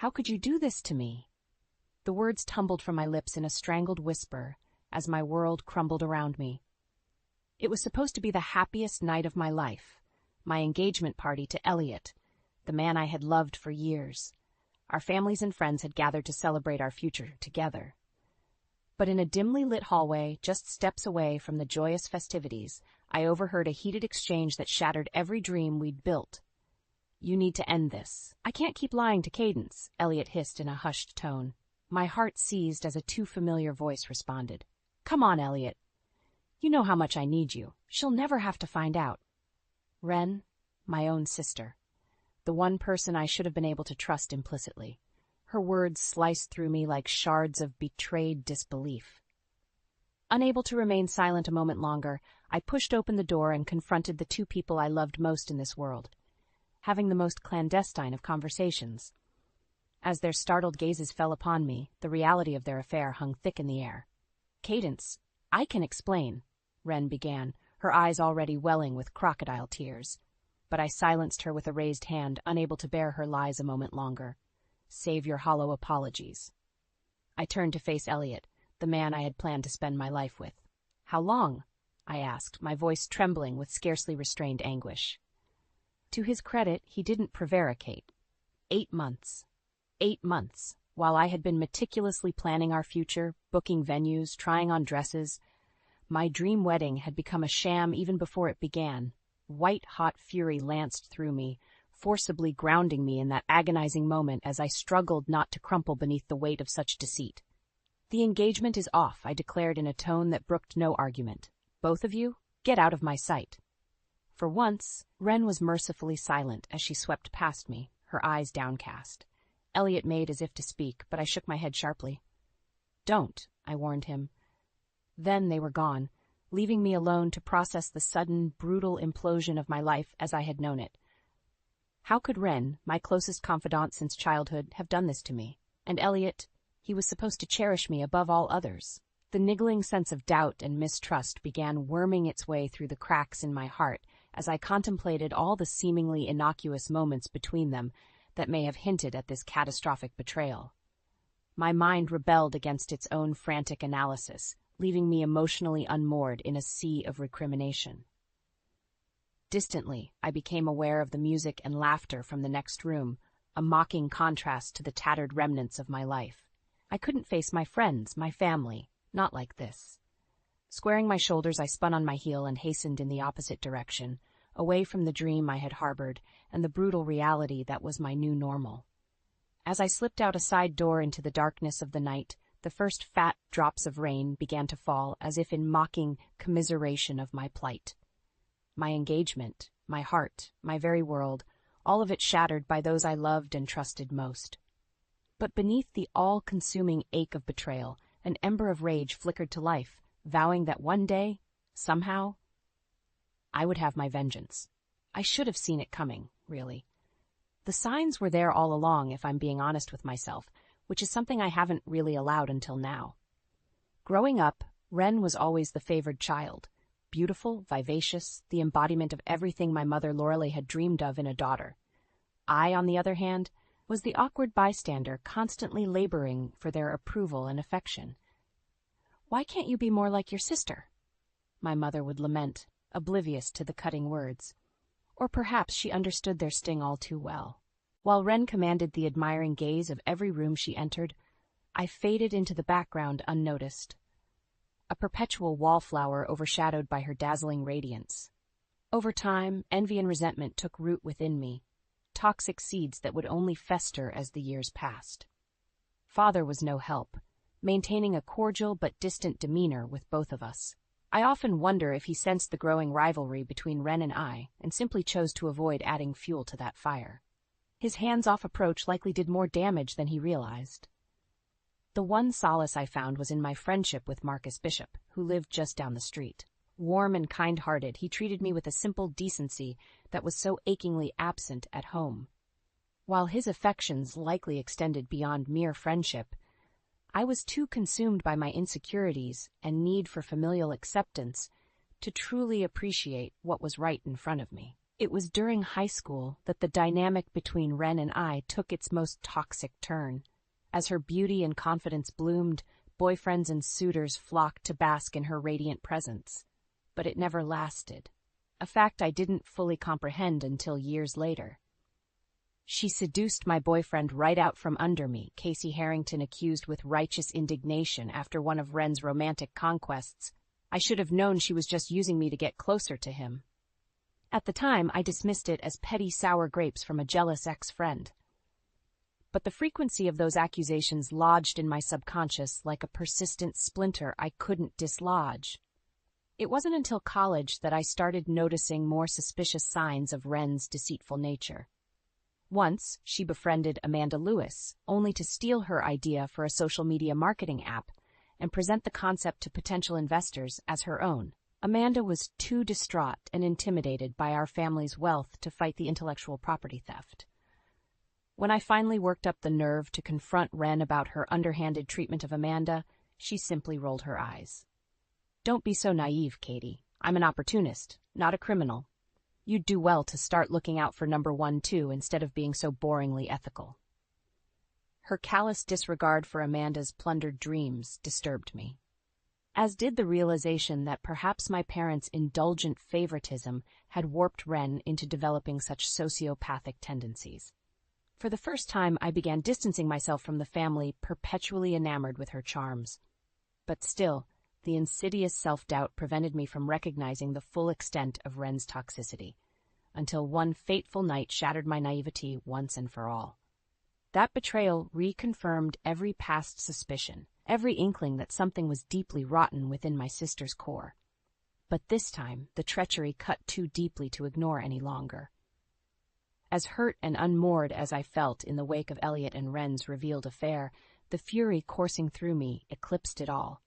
How could you do this to me? The words tumbled from my lips in a strangled whisper as my world crumbled around me. It was supposed to be the happiest night of my life, my engagement party to Elliot, the man I had loved for years. Our families and friends had gathered to celebrate our future together. But in a dimly lit hallway, just steps away from the joyous festivities, I overheard a heated exchange that shattered every dream we'd built. "You need to end this. I can't keep lying to Cadence," Elliot hissed in a hushed tone. My heart seized as a too familiar voice responded. "Come on, Elliot. You know how much I need you. She'll never have to find out." Ren, my own sister. The one person I should have been able to trust implicitly. Her words sliced through me like shards of betrayed disbelief. Unable to remain silent a moment longer, I pushed open the door and confronted the two people I loved most in this world, having the most clandestine of conversations. As their startled gazes fell upon me, the reality of their affair hung thick in the air. "Cadence, I can explain," Ren began, her eyes already welling with crocodile tears. But I silenced her with a raised hand, unable to bear her lies a moment longer. "Save your hollow apologies." I turned to face Elliot, the man I had planned to spend my life with. "How long?" I asked, my voice trembling with scarcely restrained anguish. To his credit, he didn't prevaricate. 8 months. 8 months, while I had been meticulously planning our future, booking venues, trying on dresses. My dream wedding had become a sham even before it began. White-hot fury lanced through me, forcibly grounding me in that agonizing moment as I struggled not to crumple beneath the weight of such deceit. "The engagement is off," I declared in a tone that brooked no argument. "Both of you, get out of my sight." For once, Ren was mercifully silent as she swept past me, her eyes downcast. Elliot made as if to speak, but I shook my head sharply. "Don't," I warned him. Then they were gone, leaving me alone to process the sudden, brutal implosion of my life as I had known it. How could Ren, my closest confidant since childhood, have done this to me? And Elliot, he was supposed to cherish me above all others. The niggling sense of doubt and mistrust began worming its way through the cracks in my heart as I contemplated all the seemingly innocuous moments between them that may have hinted at this catastrophic betrayal. My mind rebelled against its own frantic analysis, leaving me emotionally unmoored in a sea of recrimination. Distantly, I became aware of the music and laughter from the next room, a mocking contrast to the tattered remnants of my life. I couldn't face my friends, my family, not like this. Squaring my shoulders, I spun on my heel and hastened in the opposite direction, away from the dream I had harbored and the brutal reality that was my new normal. As I slipped out a side door into the darkness of the night, the first fat drops of rain began to fall as if in mocking commiseration of my plight. My engagement, my heart, my very world, all of it shattered by those I loved and trusted most. But beneath the all-consuming ache of betrayal, an ember of rage flickered to life, vowing that one day, somehow, I would have my vengeance. I should have seen it coming, really. The signs were there all along, if I'm being honest with myself, which is something I haven't really allowed until now. Growing up, Ren was always the favored child. Beautiful, vivacious, the embodiment of everything my mother Lorelei had dreamed of in a daughter. I, on the other hand, was the awkward bystander constantly laboring for their approval and affection. "Why can't you be more like your sister?" my mother would lament, oblivious to the cutting words. Or perhaps she understood their sting all too well. While Ren commanded the admiring gaze of every room she entered, I faded into the background unnoticed, a perpetual wallflower overshadowed by her dazzling radiance. Over time, envy and resentment took root within me, toxic seeds that would only fester as the years passed. Father was no help, maintaining a cordial but distant demeanor with both of us. I often wonder if he sensed the growing rivalry between Ren and I and simply chose to avoid adding fuel to that fire. His hands-off approach likely did more damage than he realized. The one solace I found was in my friendship with Marcus Bishop, who lived just down the street. Warm and kind-hearted, he treated me with a simple decency that was so achingly absent at home. While his affections likely extended beyond mere friendship, I was too consumed by my insecurities and need for familial acceptance to truly appreciate what was right in front of me. It was during high school that the dynamic between Ren and I took its most toxic turn. As her beauty and confidence bloomed, boyfriends and suitors flocked to bask in her radiant presence. But it never lasted, a fact I didn't fully comprehend until years later. She seduced my boyfriend right out from under me, Casey Harrington accused with righteous indignation after one of Ren's romantic conquests. I should have known she was just using me to get closer to him. At the time, I dismissed it as petty sour grapes from a jealous ex-friend. But the frequency of those accusations lodged in my subconscious like a persistent splinter I couldn't dislodge. It wasn't until college that I started noticing more suspicious signs of Ren's deceitful nature. Once, she befriended Amanda Lewis, only to steal her idea for a social media marketing app and present the concept to potential investors as her own. Amanda was too distraught and intimidated by our family's wealth to fight the intellectual property theft. When I finally worked up the nerve to confront Ren about her underhanded treatment of Amanda, she simply rolled her eyes. "Don't be so naive, Katie. I'm an opportunist, not a criminal. You'd do well to start looking out for number 1, too, instead of being so boringly ethical." Her callous disregard for Amanda's plundered dreams disturbed me, as did the realization that perhaps my parents' indulgent favoritism had warped Ren into developing such sociopathic tendencies. For the first time, I began distancing myself from the family, perpetually enamored with her charms. But still, the insidious self-doubt prevented me from recognizing the full extent of Ren's toxicity, until one fateful night shattered my naivety once and for all. That betrayal reconfirmed every past suspicion, every inkling that something was deeply rotten within my sister's core. But this time, the treachery cut too deeply to ignore any longer. As hurt and unmoored as I felt in the wake of Elliot and Ren's revealed affair, the fury coursing through me eclipsed it all.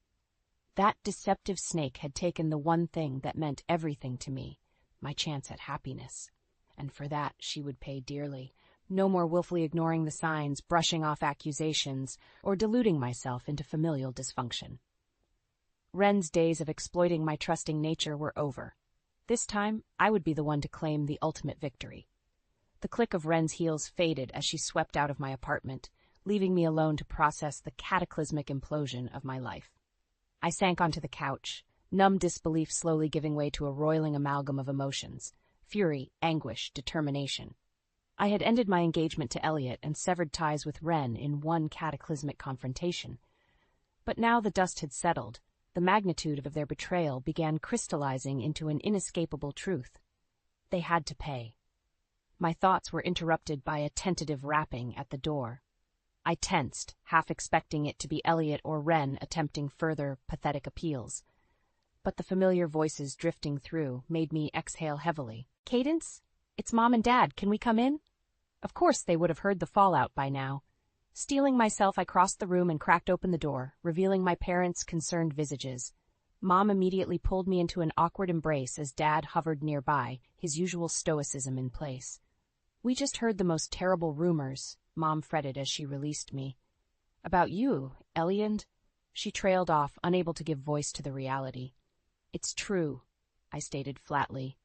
That deceptive snake had taken the one thing that meant everything to me, my chance at happiness. And for that she would pay dearly. No more willfully ignoring the signs, brushing off accusations, or deluding myself into familial dysfunction. Ren's days of exploiting my trusting nature were over. This time, I would be the one to claim the ultimate victory. The click of Ren's heels faded as she swept out of my apartment, leaving me alone to process the cataclysmic implosion of my life. I sank onto the couch, numb disbelief slowly giving way to a roiling amalgam of emotions: fury, anguish, determination. I had ended my engagement to Elliot and severed ties with Ren in one cataclysmic confrontation. But now the dust had settled. The magnitude of their betrayal began crystallizing into an inescapable truth. They had to pay. My thoughts were interrupted by a tentative rapping at the door. I tensed, half expecting it to be Elliot or Ren attempting further pathetic appeals. But the familiar voices drifting through made me exhale heavily. "Cadence? It's Mom and Dad. Can we come in?" Of course they would have heard the fallout by now. Steeling myself, I crossed the room and cracked open the door, revealing my parents' concerned visages. Mom immediately pulled me into an awkward embrace as Dad hovered nearby, his usual stoicism in place. "We just heard the most terrible rumors," Mom fretted as she released me. "About you, Elliot." She trailed off, unable to give voice to the reality. "It's true," I stated flatly.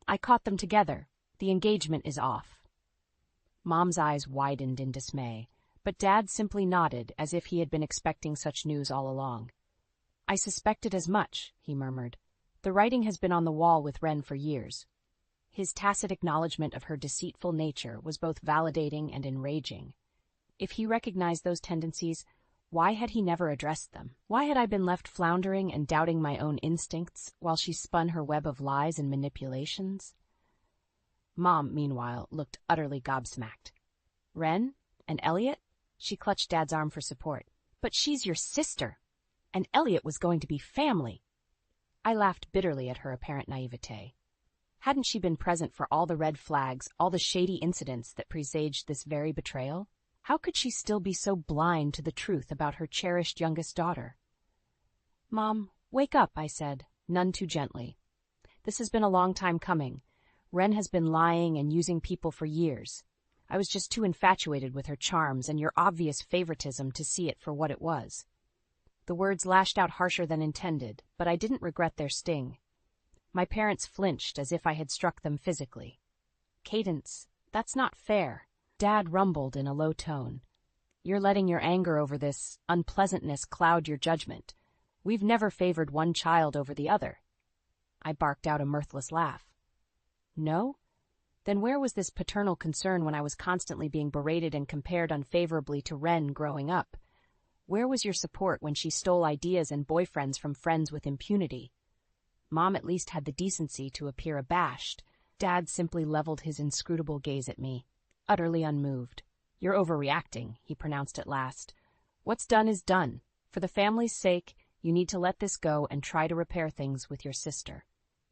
"I caught them together. The engagement is off." Mom's eyes widened in dismay, but Dad simply nodded as if he had been expecting such news all along. "I suspected as much," he murmured. "The writing has been on the wall with Ren for years." His tacit acknowledgement of her deceitful nature was both validating and enraging. If he recognized those tendencies, why had he never addressed them? Why had I been left floundering and doubting my own instincts while she spun her web of lies and manipulations? Mom, meanwhile, looked utterly gobsmacked. "Ren? And Elliot?" She clutched Dad's arm for support. "But she's your sister, and Elliot was going to be family." I laughed bitterly at her apparent naivete. Hadn't she been present for all the red flags, all the shady incidents that presaged this very betrayal? How could she still be so blind to the truth about her cherished youngest daughter? "Mom, wake up," I said, none too gently. "This has been a long time coming. Ren has been lying and using people for years. I was just too infatuated with her charms and your obvious favoritism to see it for what it was." The words lashed out harsher than intended, but I didn't regret their sting. My parents flinched as if I had struck them physically. Cadence, that's not fair. Dad rumbled in a low tone. You're letting your anger over this unpleasantness cloud your judgment. We've never favored one child over the other. I barked out a mirthless laugh. No? Then where was this paternal concern when I was constantly being berated and compared unfavorably to Ren growing up? Where was your support when she stole ideas and boyfriends from friends with impunity? Mom at least had the decency to appear abashed. Dad simply leveled his inscrutable gaze at me, utterly unmoved. You're overreacting, he pronounced at last. What's done is done. For the family's sake, you need to let this go and try to repair things with your sister.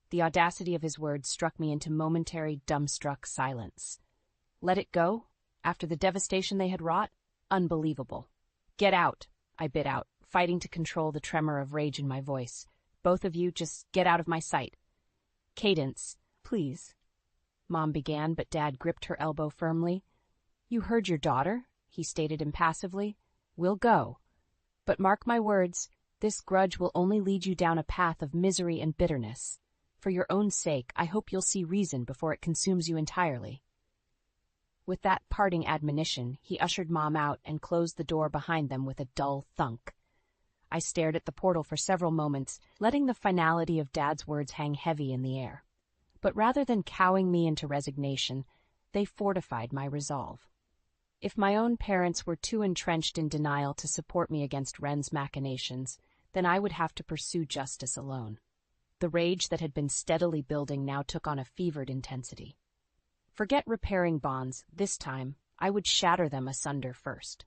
The audacity of his words struck me into momentary, dumbstruck silence. Let it go? After the devastation they had wrought? Unbelievable. Get out, I bit out, fighting to control the tremor of rage in my voice. Both of you, just get out of my sight. Cadence, please. Mom began, but Dad gripped her elbow firmly. You heard your daughter, he stated impassively. We'll go. But mark my words, this grudge will only lead you down a path of misery and bitterness. For your own sake, I hope you'll see reason before it consumes you entirely. With that parting admonition, he ushered Mom out and closed the door behind them with a dull thunk. I stared at the portal for several moments, letting the finality of Dad's words hang heavy in the air. But rather than cowing me into resignation, they fortified my resolve. If my own parents were too entrenched in denial to support me against Ren's machinations, then I would have to pursue justice alone. The rage that had been steadily building now took on a fevered intensity. Forget repairing bonds, this time I would shatter them asunder first.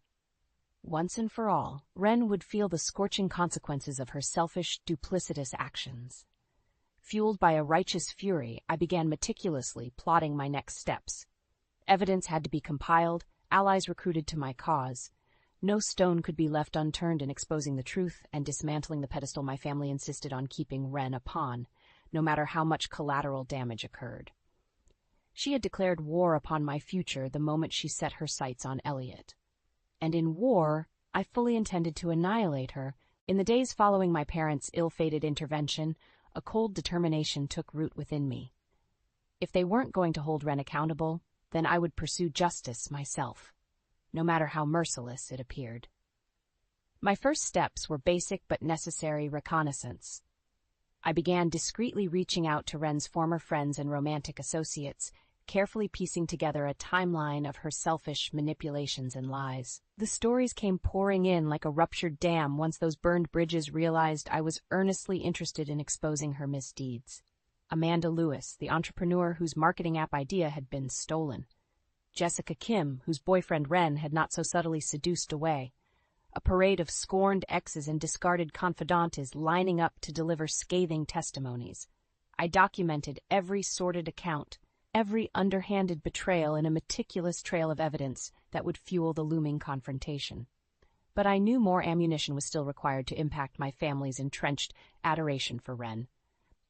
Once and for all, Ren would feel the scorching consequences of her selfish, duplicitous actions. Fueled by a righteous fury, I began meticulously plotting my next steps. Evidence had to be compiled, allies recruited to my cause. No stone could be left unturned in exposing the truth and dismantling the pedestal my family insisted on keeping Ren upon, no matter how much collateral damage occurred. She had declared war upon my future the moment she set her sights on Elliot. And in war, I fully intended to annihilate her. In the days following my parents' ill-fated intervention, a cold determination took root within me. If they weren't going to hold Ren accountable, then I would pursue justice myself, no matter how merciless it appeared. My first steps were basic but necessary reconnaissance. I began discreetly reaching out to Ren's former friends and romantic associates, carefully piecing together a timeline of her selfish manipulations and lies. The stories came pouring in like a ruptured dam once those burned bridges realized I was earnestly interested in exposing her misdeeds. Amanda Lewis, the entrepreneur whose marketing app idea had been stolen. Jessica Kim, whose boyfriend Ren had not so subtly seduced away. A parade of scorned exes and discarded confidantes lining up to deliver scathing testimonies. I documented every sordid account, every underhanded betrayal in a meticulous trail of evidence that would fuel the looming confrontation. But I knew more ammunition was still required to impact my family's entrenched adoration for Ren.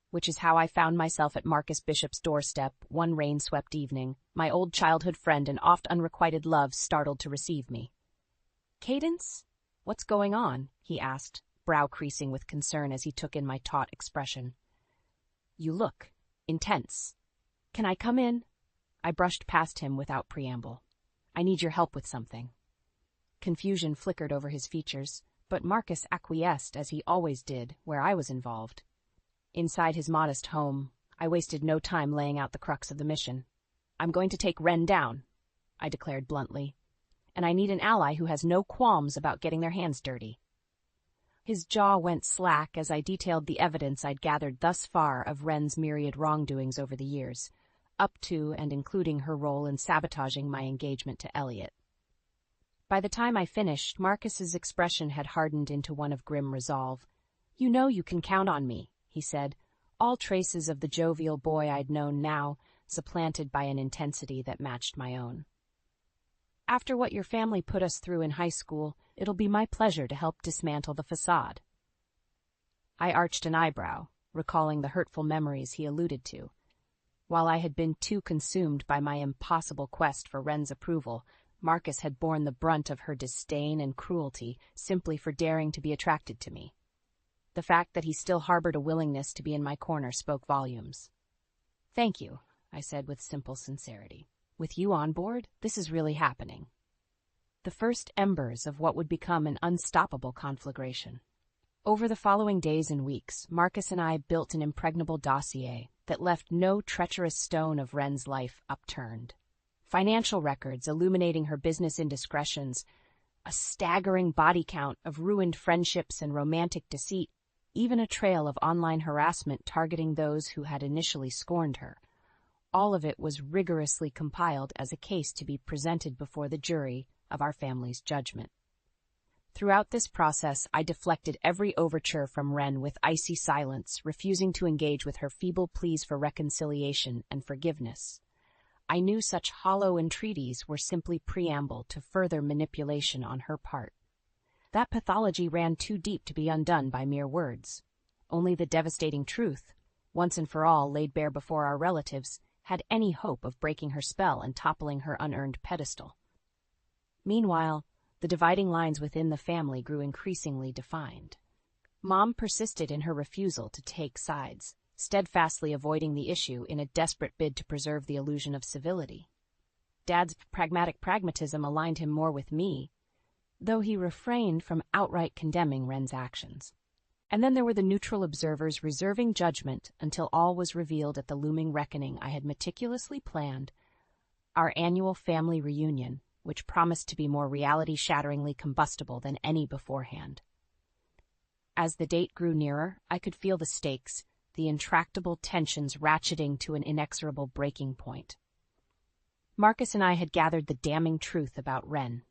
Which is how I found myself at Marcus Bishop's doorstep one rain-swept evening, my old childhood friend and oft unrequited love startled to receive me. Cadence? What's going on? He asked, brow creasing with concern as he took in my taut expression. You look intense. Can I come in? I brushed past him without preamble. I need your help with something. Confusion flickered over his features, but Marcus acquiesced as he always did where I was involved. Inside his modest home, I wasted no time laying out the crux of the mission. I'm going to take Ren down, I declared bluntly, and I need an ally who has no qualms about getting their hands dirty. His jaw went slack as I detailed the evidence I'd gathered thus far of Ren's myriad wrongdoings over the years, up to and including her role in sabotaging my engagement to Elliot. By the time I finished, Marcus's expression had hardened into one of grim resolve. You know you can count on me, he said, all traces of the jovial boy I'd known now supplanted by an intensity that matched my own. After what your family put us through in high school, it'll be my pleasure to help dismantle the facade. I arched an eyebrow, recalling the hurtful memories he alluded to. While I had been too consumed by my impossible quest for Ren's approval, Marcus had borne the brunt of her disdain and cruelty simply for daring to be attracted to me. The fact that he still harbored a willingness to be in my corner spoke volumes. Thank you, I said with simple sincerity. With you on board, this is really happening. The first embers of what would become an unstoppable conflagration. Over the following days and weeks, Marcus and I built an impregnable dossier that left no treacherous stone of Wren's life upturned. Financial records illuminating her business indiscretions, a staggering body count of ruined friendships and romantic deceit, even a trail of online harassment targeting those who had initially scorned her. All of it was rigorously compiled as a case to be presented before the jury of our family's judgment. Throughout this process, I deflected every overture from Wren with icy silence, refusing to engage with her feeble pleas for reconciliation and forgiveness. I knew such hollow entreaties were simply preamble to further manipulation on her part. That pathology ran too deep to be undone by mere words. Only the devastating truth, once and for all laid bare before our relatives, had any hope of breaking her spell and toppling her unearned pedestal. Meanwhile, the dividing lines within the family grew increasingly defined. Mom persisted in her refusal to take sides, steadfastly avoiding the issue in a desperate bid to preserve the illusion of civility. Dad's pragmatic pragmatism aligned him more with me, though he refrained from outright condemning Wren's actions. And then there were the neutral observers reserving judgment until all was revealed at the looming reckoning I had meticulously planned, our annual family reunion, which promised to be more reality-shatteringly combustible than any beforehand. As the date grew nearer, I could feel the stakes, the intractable tensions ratcheting to an inexorable breaking point. Marcus and I had gathered the damning truth about Wren.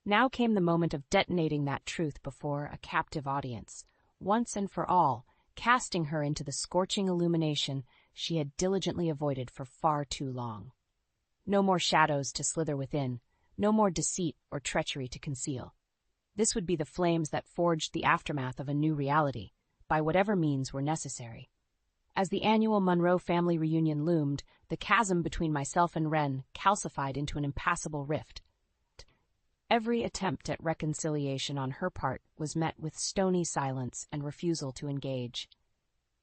Now came the moment of detonating that truth before a captive audience, once and for all, casting her into the scorching illumination she had diligently avoided for far too long. No more shadows to slither within, no more deceit or treachery to conceal. This would be the flames that forged the aftermath of a new reality, by whatever means were necessary. As the annual Monroe family reunion loomed, the chasm between myself and Wren calcified into an impassable rift. Every attempt at reconciliation on her part was met with stony silence and refusal to engage.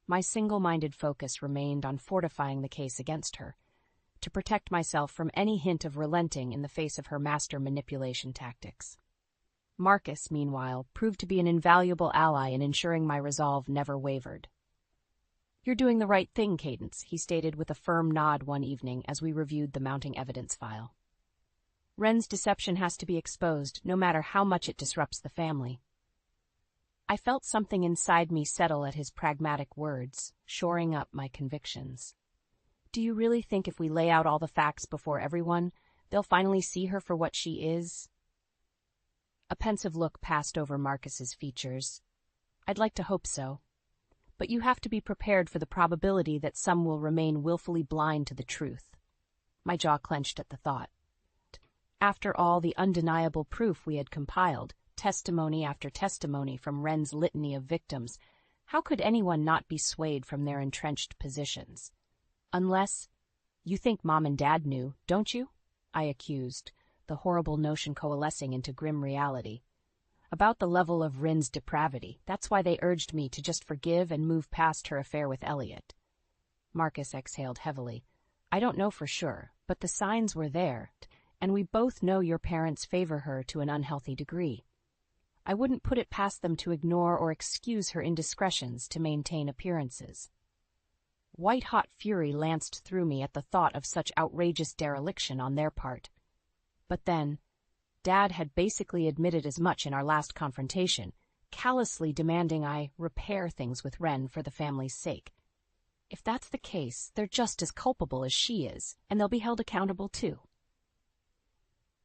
My single-minded focus remained on fortifying the case against her, to protect myself from any hint of relenting in the face of her master manipulation tactics. Marcus, meanwhile, proved to be an invaluable ally in ensuring my resolve never wavered. "You're doing the right thing, Cadence," he stated with a firm nod one evening as we reviewed the mounting evidence file. "Wren's deception has to be exposed, no matter how much it disrupts the family." I felt something inside me settle at his pragmatic words, shoring up my convictions. "Do you really think if we lay out all the facts before everyone, they'll finally see her for what she is?" A pensive look passed over Marcus's features. "I'd like to hope so. But you have to be prepared for the probability that some will remain willfully blind to the truth." My jaw clenched at the thought. After all the undeniable proof we had compiled, testimony after testimony from Wren's litany of victims, how could anyone not be swayed from their entrenched positions? "Unless you think Mom and Dad knew, don't you?" I accused, the horrible notion coalescing into grim reality. "About the level of Wren's depravity, that's why they urged me to just forgive and move past her affair with Elliot." Marcus exhaled heavily. "I don't know for sure, but the signs were there, and we both know your parents favor her to an unhealthy degree. I wouldn't put it past them to ignore or excuse her indiscretions to maintain appearances." White-hot fury lanced through me at the thought of such outrageous dereliction on their part. But then, Dad had basically admitted as much in our last confrontation, callously demanding I repair things with Wren for the family's sake. If that's the case, they're just as culpable as she is, and they'll be held accountable too.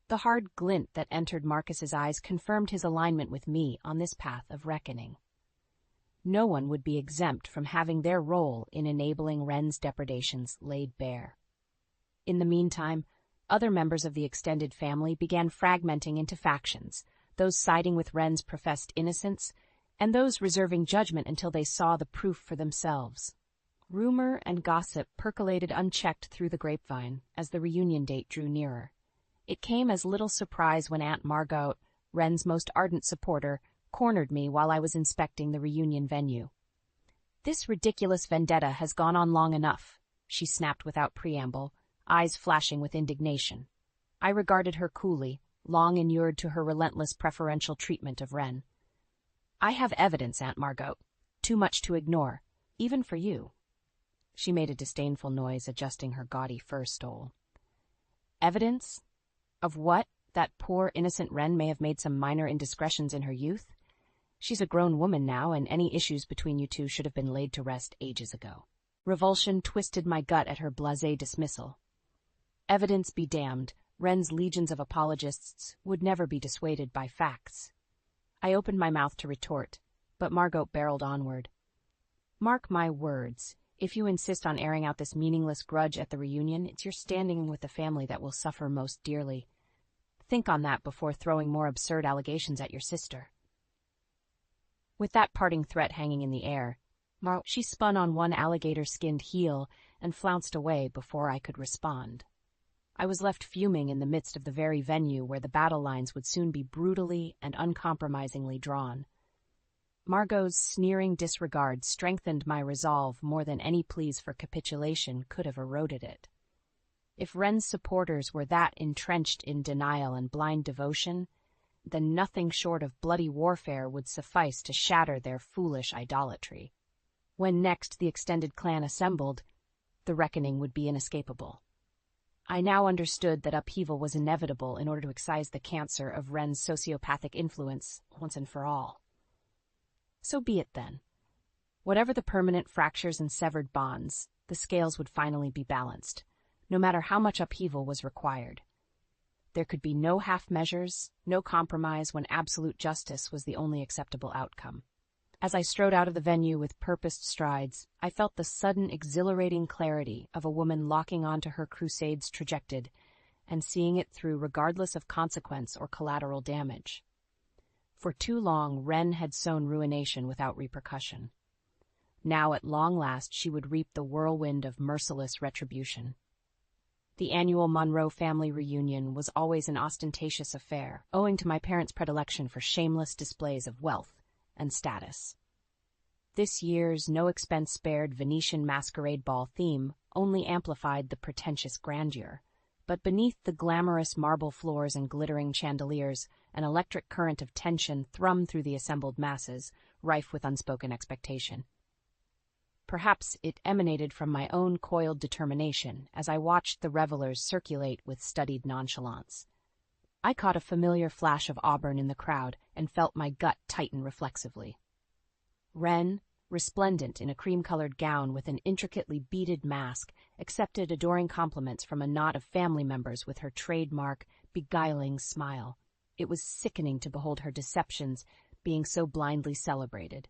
The hard glint that entered Marcus's eyes confirmed his alignment with me on this path of reckoning. No one would be exempt from having their role in enabling Wren's depredations laid bare. In the meantime, other members of the extended family began fragmenting into factions, those siding with Wren's professed innocence, and those reserving judgment until they saw the proof for themselves. Rumor and gossip percolated unchecked through the grapevine as the reunion date drew nearer. It came as little surprise when Aunt Margot, Wren's most ardent supporter, cornered me while I was inspecting the reunion venue. "This ridiculous vendetta has gone on long enough," she snapped without preamble, eyes flashing with indignation. I regarded her coolly, long inured to her relentless preferential treatment of Ren. I have evidence, Aunt Margot. Too much to ignore, even for you. She made a disdainful noise, adjusting her gaudy fur stole. Evidence? Of what? That poor, innocent Ren may have made some minor indiscretions in her youth? She's a grown woman now, and any issues between you two should have been laid to rest ages ago. Revulsion twisted my gut at her blasé dismissal. Evidence be damned, Ren's legions of apologists would never be dissuaded by facts. I opened my mouth to retort, but Margot barreled onward. Mark my words, if you insist on airing out this meaningless grudge at the reunion, it's your standing with the family that will suffer most dearly. Think on that before throwing more absurd allegations at your sister. With that parting threat hanging in the air, she spun on one alligator-skinned heel and flounced away before I could respond. I was left fuming in the midst of the very venue where the battle lines would soon be brutally and uncompromisingly drawn. Margot's sneering disregard strengthened my resolve more than any pleas for capitulation could have eroded it. If Ren's supporters were that entrenched in denial and blind devotion, then nothing short of bloody warfare would suffice to shatter their foolish idolatry. When next the extended clan assembled, the reckoning would be inescapable. I now understood that upheaval was inevitable in order to excise the cancer of Ren's sociopathic influence once and for all. So be it then. Whatever the permanent fractures and severed bonds, the scales would finally be balanced, no matter how much upheaval was required. There could be no half measures, no compromise when absolute justice was the only acceptable outcome. As I strode out of the venue with purposed strides, I felt the sudden exhilarating clarity of a woman locking onto her crusade's trajectory and seeing it through regardless of consequence or collateral damage. For too long, Ren had sown ruination without repercussion. Now, at long last, she would reap the whirlwind of merciless retribution. The annual Monroe family reunion was always an ostentatious affair, owing to my parents' predilection for shameless displays of wealth and status. This year's no-expense-spared Venetian masquerade ball theme only amplified the pretentious grandeur, but beneath the glamorous marble floors and glittering chandeliers, an electric current of tension thrummed through the assembled masses, rife with unspoken expectation. Perhaps it emanated from my own coiled determination as I watched the revelers circulate with studied nonchalance. I caught a familiar flash of auburn in the crowd and felt my gut tighten reflexively. Ren, resplendent in a cream-colored gown with an intricately beaded mask, accepted adoring compliments from a knot of family members with her trademark, beguiling smile. It was sickening to behold her deceptions being so blindly celebrated.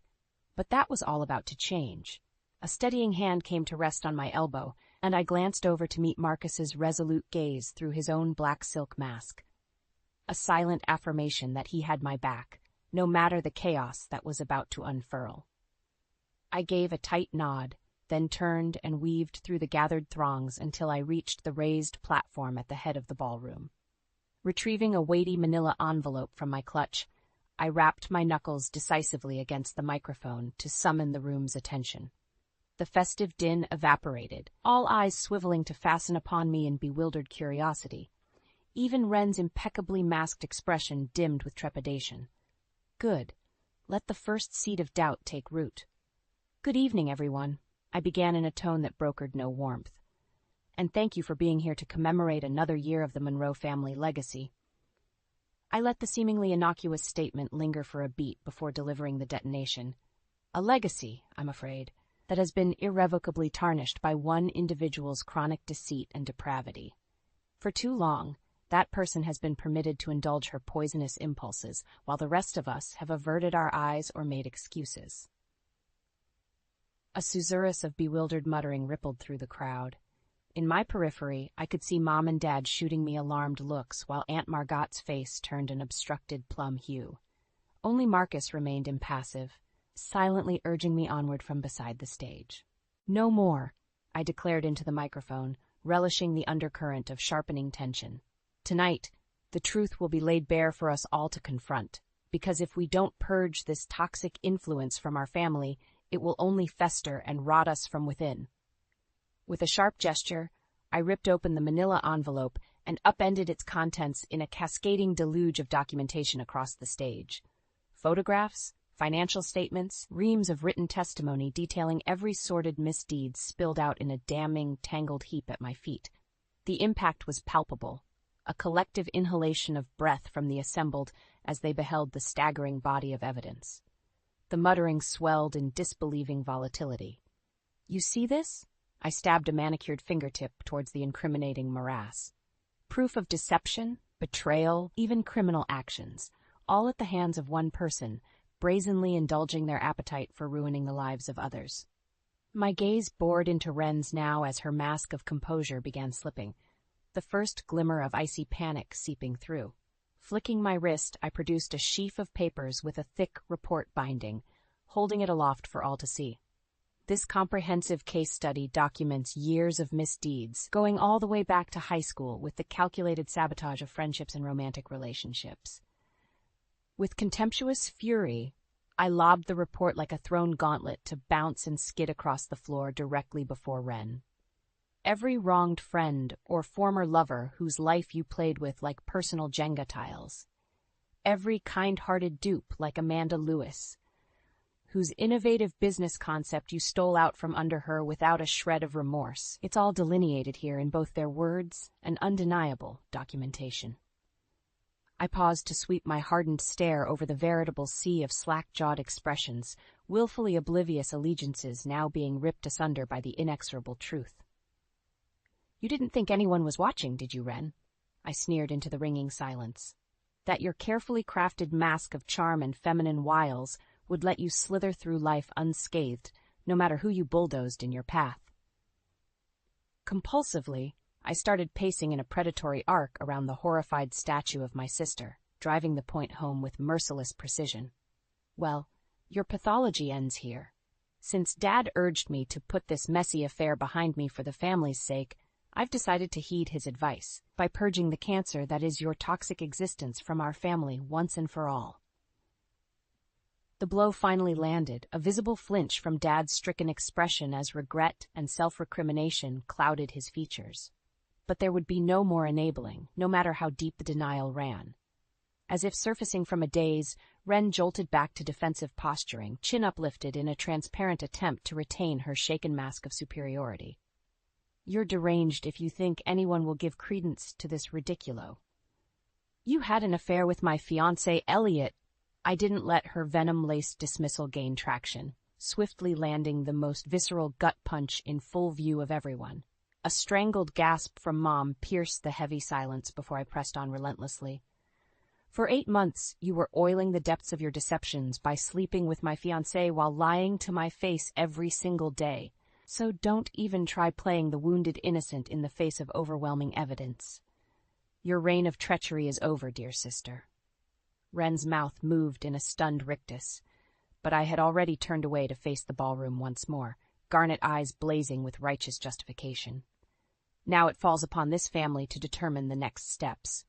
But that was all about to change. A steadying hand came to rest on my elbow, and I glanced over to meet Marcus's resolute gaze through his own black silk mask. A silent affirmation that he had my back, no matter the chaos that was about to unfurl. I gave a tight nod, then turned and weaved through the gathered throngs until I reached the raised platform at the head of the ballroom. Retrieving a weighty manila envelope from my clutch, I rapped my knuckles decisively against the microphone to summon the room's attention. The festive din evaporated, all eyes swiveling to fasten upon me in bewildered curiosity. Even Ren's impeccably masked expression dimmed with trepidation. Good. Let the first seed of doubt take root. Good evening, everyone, I began in a tone that brokered no warmth. And thank you for being here to commemorate another year of the Monroe family legacy. I let the seemingly innocuous statement linger for a beat before delivering the detonation. A legacy, I'm afraid, that has been irrevocably tarnished by one individual's chronic deceit and depravity. For too long, that person has been permitted to indulge her poisonous impulses, while the rest of us have averted our eyes or made excuses. A susurrus of bewildered muttering rippled through the crowd. In my periphery, I could see Mom and Dad shooting me alarmed looks, while Aunt Margot's face turned an obstructed plum hue. Only Marcus remained impassive, silently urging me onward from beside the stage. No more, I declared into the microphone, relishing the undercurrent of sharpening tension. Tonight, the truth will be laid bare for us all to confront, because if we don't purge this toxic influence from our family, it will only fester and rot us from within. With a sharp gesture, I ripped open the manila envelope and upended its contents in a cascading deluge of documentation across the stage. Photographs, financial statements, reams of written testimony detailing every sordid misdeed spilled out in a damning, tangled heap at my feet. The impact was palpable, a collective inhalation of breath from the assembled as they beheld the staggering body of evidence. The muttering swelled in disbelieving volatility. "You see this?" I stabbed a manicured fingertip towards the incriminating morass. Proof of deception, betrayal, even criminal actions, all at the hands of one person, brazenly indulging their appetite for ruining the lives of others. My gaze bored into Wren's now as her mask of composure began slipping, the first glimmer of icy panic seeping through. Flicking my wrist, I produced a sheaf of papers with a thick report binding, holding it aloft for all to see. This comprehensive case study documents years of misdeeds, going all the way back to high school with the calculated sabotage of friendships and romantic relationships. With contemptuous fury, I lobbed the report like a thrown gauntlet to bounce and skid across the floor directly before Wren. Every wronged friend or former lover whose life you played with like personal Jenga tiles. Every kind-hearted dupe like Amanda Lewis, whose innovative business concept you stole out from under her without a shred of remorse. It's all delineated here in both their words and undeniable documentation. I paused to sweep my hardened stare over the veritable sea of slack-jawed expressions, willfully oblivious allegiances now being ripped asunder by the inexorable truth. "You didn't think anyone was watching, did you, Wren?" I sneered into the ringing silence. "That your carefully crafted mask of charm and feminine wiles would let you slither through life unscathed, no matter who you bulldozed in your path." Compulsively, I started pacing in a predatory arc around the horrified statue of my sister, driving the point home with merciless precision. "Well, your pathology ends here. Since Dad urged me to put this messy affair behind me for the family's sake, I've decided to heed his advice by purging the cancer that is your toxic existence from our family once and for all." The blow finally landed, a visible flinch from Dad's stricken expression as regret and self-recrimination clouded his features. But there would be no more enabling, no matter how deep the denial ran. As if surfacing from a daze, Wren jolted back to defensive posturing, chin uplifted in a transparent attempt to retain her shaken mask of superiority. "You're deranged if you think anyone will give credence to this ridiculo. You had an affair with my fiance, Elliot." I didn't let her venom-laced dismissal gain traction, swiftly landing the most visceral gut punch in full view of everyone. A strangled gasp from Mom pierced the heavy silence before I pressed on relentlessly. "For 8 months, you were oiling the depths of your deceptions by sleeping with my fiancé while lying to my face every single day. So don't even try playing the wounded innocent in the face of overwhelming evidence. Your reign of treachery is over, dear sister." Wren's mouth moved in a stunned rictus, but I had already turned away to face the ballroom once more, garnet eyes blazing with righteous justification. Now it falls upon this family to determine the next steps,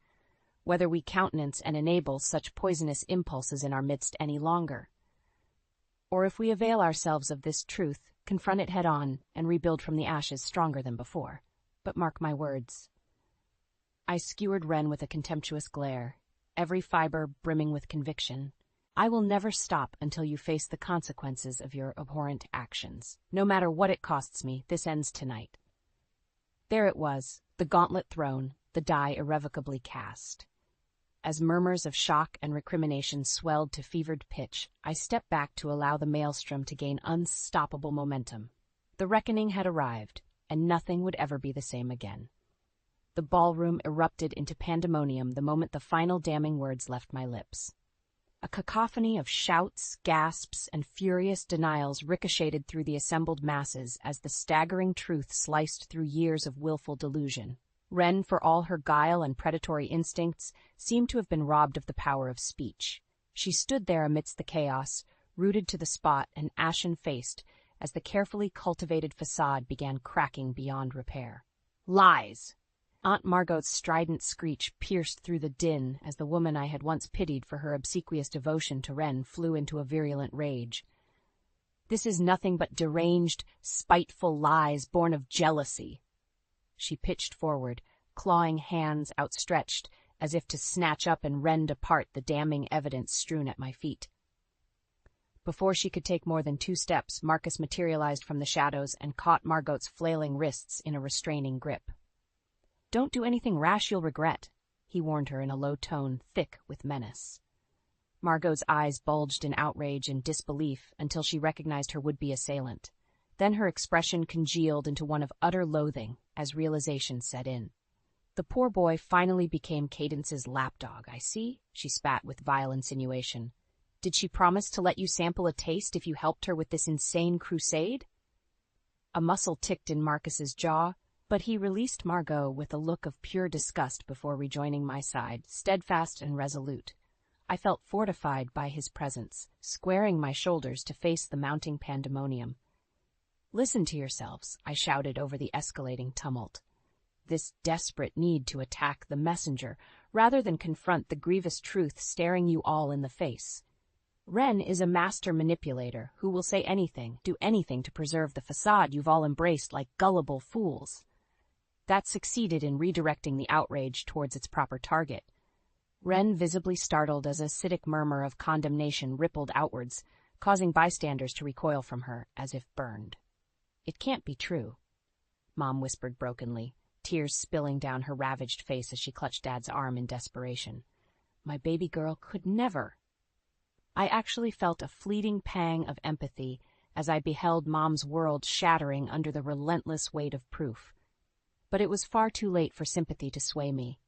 whether we countenance and enable such poisonous impulses in our midst any longer, or if we avail ourselves of this truth, confront it head-on, and rebuild from the ashes stronger than before. But mark my words. I skewered Wren with a contemptuous glare, every fiber brimming with conviction. I will never stop until you face the consequences of your abhorrent actions. No matter what it costs me, this ends tonight. There it was, the gauntlet thrown, the die irrevocably cast. As murmurs of shock and recrimination swelled to fevered pitch, I stepped back to allow the maelstrom to gain unstoppable momentum. The reckoning had arrived, and nothing would ever be the same again. The ballroom erupted into pandemonium the moment the final damning words left my lips. A cacophony of shouts, gasps, and furious denials ricocheted through the assembled masses as the staggering truth sliced through years of willful delusion. Wren, for all her guile and predatory instincts, seemed to have been robbed of the power of speech. She stood there amidst the chaos, rooted to the spot and ashen-faced, as the carefully cultivated facade began cracking beyond repair. "Lies!" Aunt Margot's strident screech pierced through the din as the woman I had once pitied for her obsequious devotion to Wren flew into a virulent rage. This is nothing but deranged, spiteful lies born of jealousy. She pitched forward, clawing hands outstretched, as if to snatch up and rend apart the damning evidence strewn at my feet. Before she could take more than 2 steps, Marcus materialized from the shadows and caught Margot's flailing wrists in a restraining grip. "Don't do anything rash you'll regret," he warned her in a low tone thick with menace. Margot's eyes bulged in outrage and disbelief until she recognized her would-be assailant. Then her expression congealed into one of utter loathing as realization set in. "The poor boy finally became Cadence's lapdog, I see," she spat with vile insinuation. "Did she promise to let you sample a taste if you helped her with this insane crusade?" A muscle ticked in Marcus's jaw, but he released Margot with a look of pure disgust before rejoining my side, steadfast and resolute. I felt fortified by his presence, squaring my shoulders to face the mounting pandemonium. "Listen to yourselves," I shouted over the escalating tumult. This desperate need to attack the messenger, rather than confront the grievous truth staring you all in the face. Ren is a master manipulator who will say anything, do anything to preserve the facade you've all embraced like gullible fools. That succeeded in redirecting the outrage towards its proper target. Ren visibly startled as a acidic murmur of condemnation rippled outwards, causing bystanders to recoil from her as if burned. "It can't be true," Mom whispered brokenly, tears spilling down her ravaged face as she clutched Dad's arm in desperation. "My baby girl could never." I actually felt a fleeting pang of empathy as I beheld Mom's world shattering under the relentless weight of proof. But it was far too late for sympathy to sway me.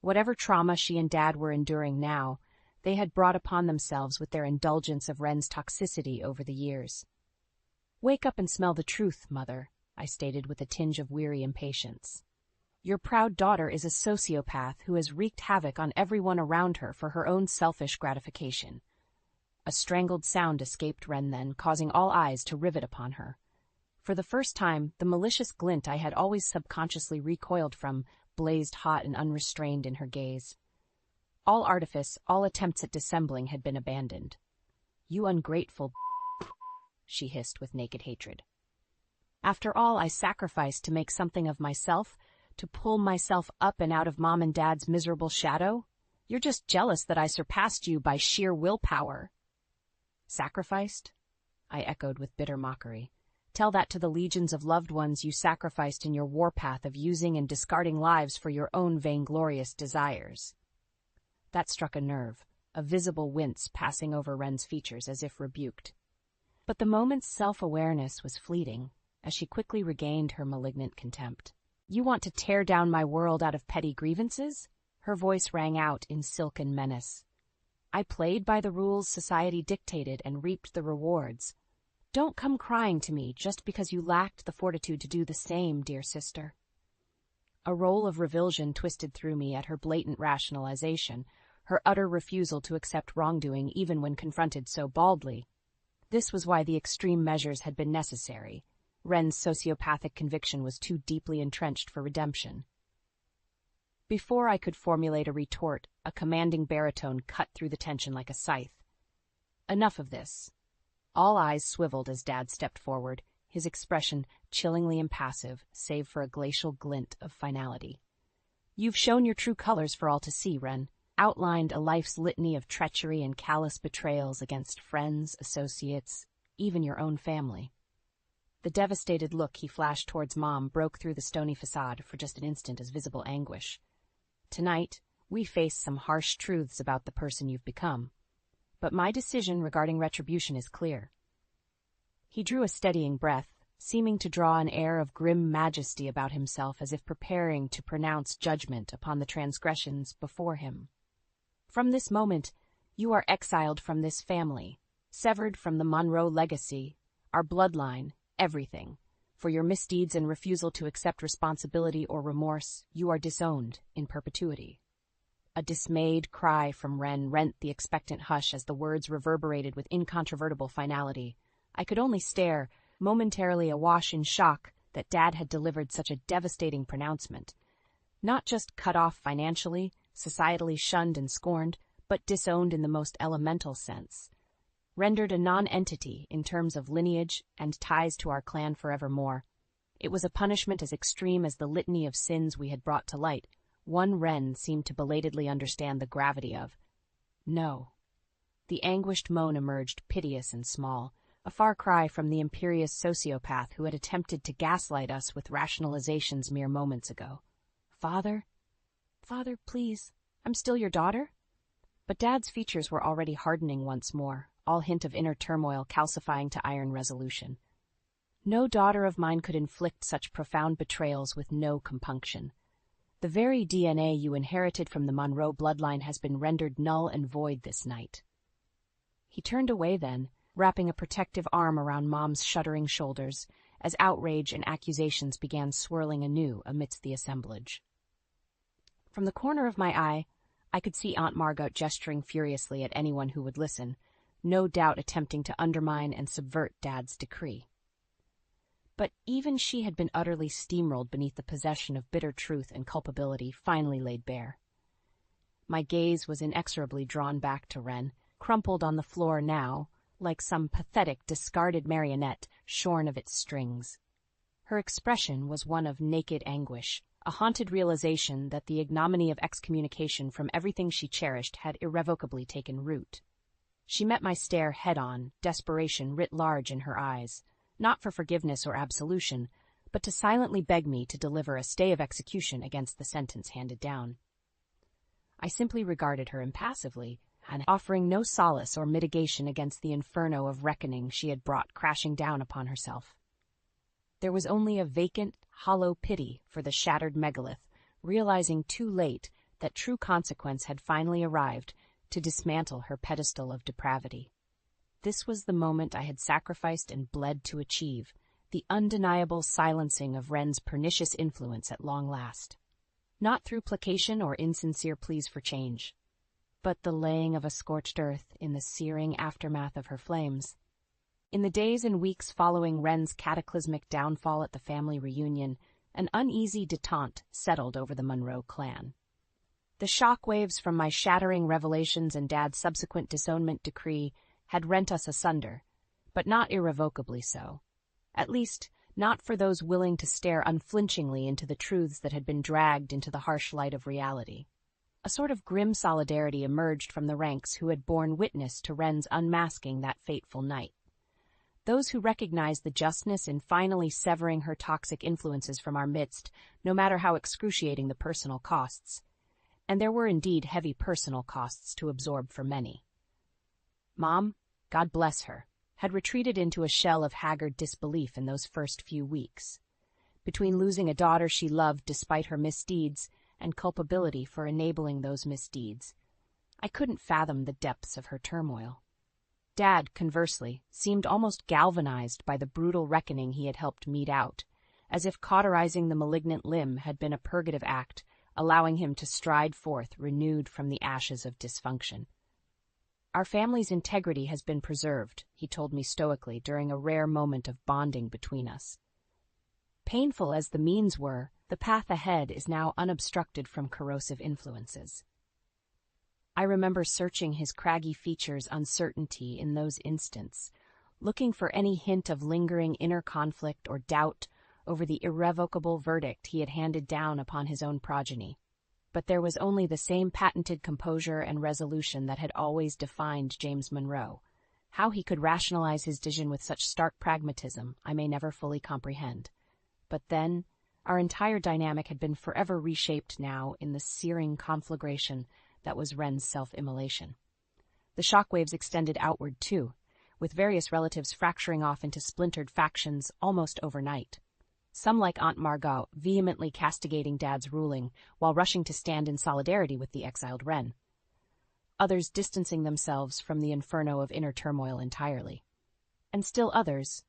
Whatever trauma she and Dad were enduring now, they had brought upon themselves with their indulgence of Ren's toxicity over the years. "Wake up and smell the truth, Mother," I stated with a tinge of weary impatience. "Your proud daughter is a sociopath who has wreaked havoc on everyone around her for her own selfish gratification." A strangled sound escaped Ren then, causing all eyes to rivet upon her. For the first time, the malicious glint I had always subconsciously recoiled from blazed hot and unrestrained in her gaze. All artifice, all attempts at dissembling had been abandoned. "You ungrateful," she hissed with naked hatred. "After all I sacrificed to make something of myself, to pull myself up and out of Mom and Dad's miserable shadow? You're just jealous that I surpassed you by sheer willpower." "Sacrificed?" I echoed with bitter mockery. "Tell that to the legions of loved ones you sacrificed in your warpath of using and discarding lives for your own vainglorious desires." That struck a nerve, a visible wince passing over Ren's features as if rebuked. But the moment's self-awareness was fleeting, as she quickly regained her malignant contempt. "You want to tear down my world out of petty grievances?" Her voice rang out in silken menace. "I played by the rules society dictated and reaped the rewards. Don't come crying to me just because you lacked the fortitude to do the same, dear sister." A roll of revulsion twisted through me at her blatant rationalization, her utter refusal to accept wrongdoing even when confronted so baldly. This was why the extreme measures had been necessary. Ren's sociopathic conviction was too deeply entrenched for redemption. Before I could formulate a retort, a commanding baritone cut through the tension like a scythe. "Enough of this." All eyes swiveled as Dad stepped forward, his expression chillingly impassive, save for a glacial glint of finality. "You've shown your true colors for all to see, Ren. Outlined a life's litany of treachery and callous betrayals against friends, associates, even your own family." The devastated look he flashed towards Mom broke through the stony facade for just an instant as visible anguish. "Tonight, we face some harsh truths about the person you've become. But my decision regarding retribution is clear." He drew a steadying breath, seeming to draw an air of grim majesty about himself as if preparing to pronounce judgment upon the transgressions before him. "From this moment, you are exiled from this family, severed from the Monroe legacy, our bloodline, everything. For your misdeeds and refusal to accept responsibility or remorse, you are disowned in perpetuity." A dismayed cry from Ren rent the expectant hush as the words reverberated with incontrovertible finality. I could only stare, momentarily awash in shock that Dad had delivered such a devastating pronouncement. Not just cut off financially, societally shunned and scorned, but disowned in the most elemental sense. rendered a non-entity in terms of lineage and ties to our clan forevermore. It was a punishment as extreme as the litany of sins we had brought to light. One wren seemed to belatedly understand the gravity of. No. The anguished moan emerged piteous and small, a far cry from the imperious sociopath who had attempted to gaslight us with rationalizations mere moments ago. Father? Father, please. I'm still your daughter? But Dad's features were already hardening once more, all hint of inner turmoil calcifying to iron resolution. No daughter of mine could inflict such profound betrayals with no compunction. The very DNA you inherited from the Monroe bloodline has been rendered null and void this night. He turned away then, wrapping a protective arm around Mom's shuddering shoulders, as outrage and accusations began swirling anew amidst the assemblage. From the corner of my eye, I could see Aunt Margot gesturing furiously at anyone who would listen, no doubt attempting to undermine and subvert Dad's decree. But even she had been utterly steamrolled beneath the possession of bitter truth and culpability finally laid bare. My gaze was inexorably drawn back to Wren, crumpled on the floor now, like some pathetic, discarded marionette shorn of its strings. Her expression was one of naked anguish, a haunted realization that the ignominy of excommunication from everything she cherished had irrevocably taken root. She met my stare head-on, desperation writ large in her eyes, not for forgiveness or absolution, but to silently beg me to deliver a stay of execution against the sentence handed down. I simply regarded her impassively, and offering no solace or mitigation against the inferno of reckoning she had brought crashing down upon herself. There was only a vacant, hollow pity for the shattered megalith, realizing too late that true consequence had finally arrived to dismantle her pedestal of depravity. This was the moment I had sacrificed and bled to achieve, the undeniable silencing of Wren's pernicious influence at long last. Not through placation or insincere pleas for change, but the laying of a scorched earth in the searing aftermath of her flames. In the days and weeks following Wren's cataclysmic downfall at the family reunion, an uneasy detente settled over the Monroe clan. The shockwaves from my shattering revelations and Dad's subsequent disownment decree had rent us asunder, but not irrevocably so. At least, not for those willing to stare unflinchingly into the truths that had been dragged into the harsh light of reality. A sort of grim solidarity emerged from the ranks who had borne witness to Wren's unmasking that fateful night. Those who recognized the justness in finally severing her toxic influences from our midst, no matter how excruciating the personal costs. And there were indeed heavy personal costs to absorb for many. Mom, God bless her, had retreated into a shell of haggard disbelief in those first few weeks. Between losing a daughter she loved despite her misdeeds and culpability for enabling those misdeeds, I couldn't fathom the depths of her turmoil. Dad, conversely, seemed almost galvanized by the brutal reckoning he had helped mete out, as if cauterizing the malignant limb had been a purgative act, allowing him to stride forth renewed from the ashes of dysfunction. Our family's integrity has been preserved, he told me stoically during a rare moment of bonding between us. Painful as the means were, the path ahead is now unobstructed from corrosive influences. I remember searching his craggy features' uncertainty in those instants, looking for any hint of lingering inner conflict or doubt over the irrevocable verdict he had handed down upon his own progeny. But there was only the same patented composure and resolution that had always defined James Monroe. How he could rationalize his decision with such stark pragmatism, I may never fully comprehend. But then, our entire dynamic had been forever reshaped now in the searing conflagration that was Wren's self-immolation. The shockwaves extended outward, too, with various relatives fracturing off into splintered factions almost overnight. Some, like Aunt Margot, vehemently castigating Dad's ruling while rushing to stand in solidarity with the exiled Wren. Others distancing themselves from the inferno of inner turmoil entirely. And still others,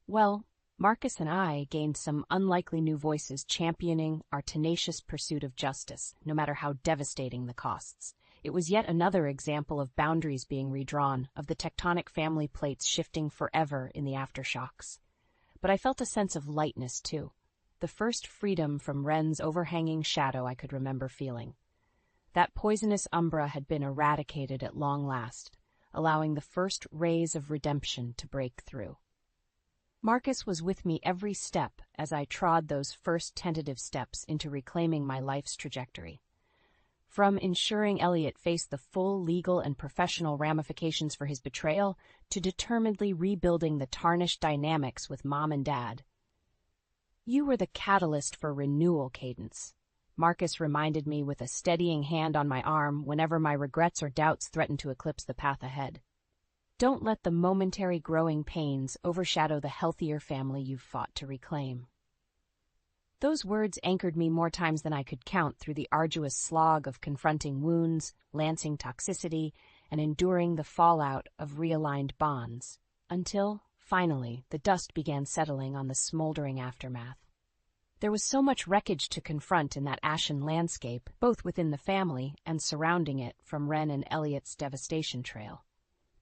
well, Marcus and I gained some unlikely new voices championing our tenacious pursuit of justice, no matter how devastating the costs. It was yet another example of boundaries being redrawn, of the tectonic family plates shifting forever in the aftershocks. But I felt a sense of lightness, too, the first freedom from Wren's overhanging shadow I could remember feeling. That poisonous umbra had been eradicated at long last, allowing the first rays of redemption to break through. Marcus was with me every step as I trod those first tentative steps into reclaiming my life's trajectory. From ensuring Elliot faced the full legal and professional ramifications for his betrayal to determinedly rebuilding the tarnished dynamics with Mom and Dad. "You were the catalyst for renewal, Cadence," Marcus reminded me with a steadying hand on my arm whenever my regrets or doubts threatened to eclipse the path ahead. "Don't let the momentary growing pains overshadow the healthier family you've fought to reclaim." Those words anchored me more times than I could count through the arduous slog of confronting wounds, lancing toxicity, and enduring the fallout of realigned bonds, until, finally, the dust began settling on the smoldering aftermath. There was so much wreckage to confront in that ashen landscape, both within the family and surrounding it from Ren and Elliot's devastation trail.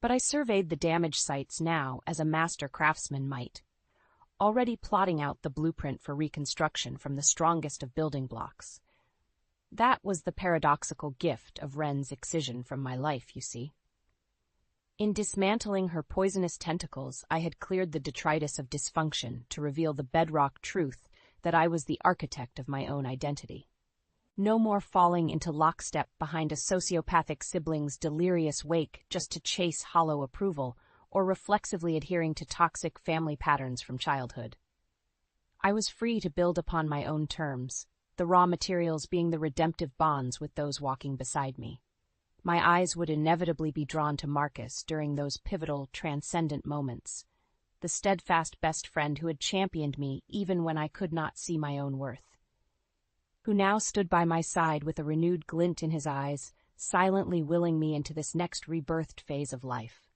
But I surveyed the damage sites now as a master craftsman might, already plotting out the blueprint for reconstruction from the strongest of building blocks. That was the paradoxical gift of Ren's excision from my life, you see. In dismantling her poisonous tentacles, I had cleared the detritus of dysfunction to reveal the bedrock truth that I was the architect of my own identity. No more falling into lockstep behind a sociopathic sibling's delirious wake just to chase hollow approval, or reflexively adhering to toxic family patterns from childhood. I was free to build upon my own terms, the raw materials being the redemptive bonds with those walking beside me. My eyes would inevitably be drawn to Marcus during those pivotal, transcendent moments, the steadfast best friend who had championed me even when I could not see my own worth, who now stood by my side with a renewed glint in his eyes, silently willing me into this next rebirthed phase of life.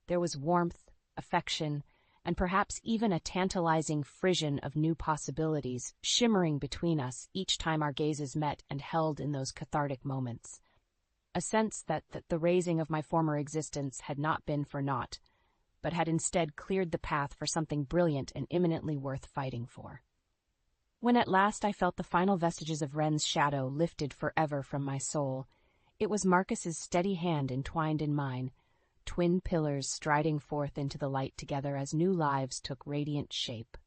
There was warmth, affection, and perhaps even a tantalizing frisson of new possibilities shimmering between us each time our gazes met and held in those cathartic moments. A sense that the razing of my former existence had not been for naught, but had instead cleared the path for something brilliant and imminently worth fighting for. When at last I felt the final vestiges of Ren's shadow lifted forever from my soul, it was Marcus's steady hand entwined in mine, twin pillars striding forth into the light together as new lives took radiant shape.